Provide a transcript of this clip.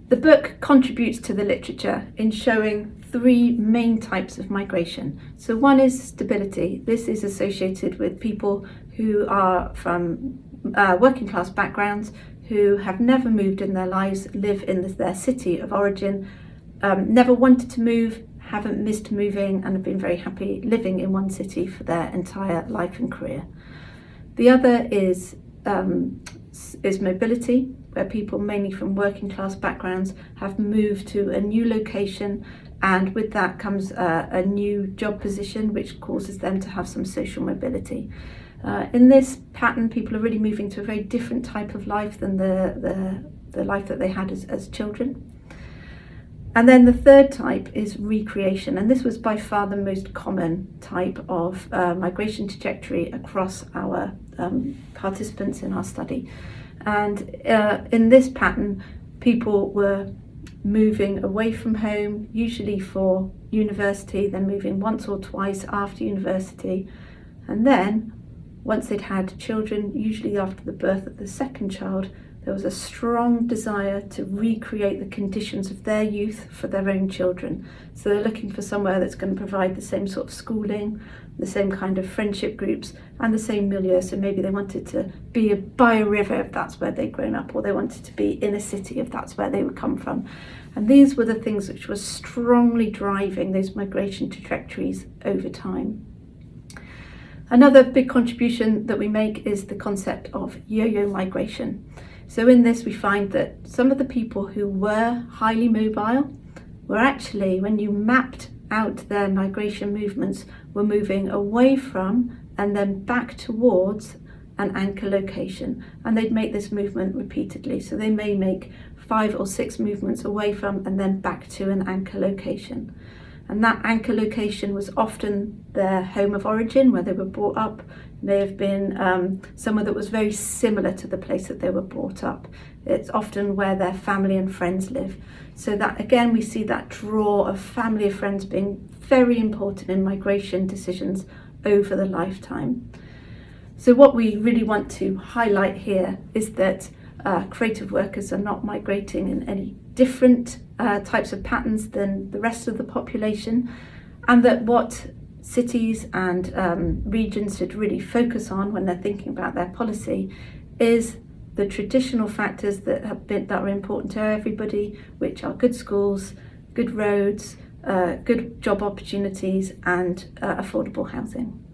The book contributes to the literature in showing three main types of migration. So one is stability. This is associated with people who are from working class backgrounds, who have never moved in their lives, live in their city of origin, never wanted to move, haven't missed moving, and have been very happy living in one city for their entire life and career. The other is mobility, where people mainly from working class backgrounds have moved to a new location, and with that comes a new job position which causes them to have some social mobility. In this pattern, people are really moving to a very different type of life than the life that they had as children. And then the third type is recreation, and this was by far the most common type of migration trajectory across our participants in our study. And in this pattern, people were moving away from home, usually for university, then moving once or twice after university, and then once they'd had children, usually after the birth of the second child, there was a strong desire to recreate the conditions of their youth for their own children. So they're looking for somewhere that's going to provide the same sort of schooling, the same kind of friendship groups, and the same milieu. So maybe they wanted to be by a river if that's where they'd grown up, or they wanted to be in a city if that's where they would come from. And these were the things which were strongly driving those migration trajectories over time. Another big contribution that we make is the concept of yo-yo migration. So in this, we find that some of the people who were highly mobile were actually, when you mapped out their migration movements, were moving away from and then back towards an anchor location. And they'd make this movement repeatedly. So they may make 5 or 6 movements away from and then back to an anchor location. And that anchor location was often their home of origin, where they were brought up. It may have been somewhere that was very similar to the place that they were brought up. It's often where their family and friends live. So that, again, we see that draw of family and friends being very important in migration decisions over the lifetime. So what we really want to highlight here is that creative workers are not migrating in any different types of patterns than the rest of the population, and that what cities and regions should really focus on when they're thinking about their policy is the traditional factors that are important to everybody, which are good schools, good roads, good job opportunities, and affordable housing.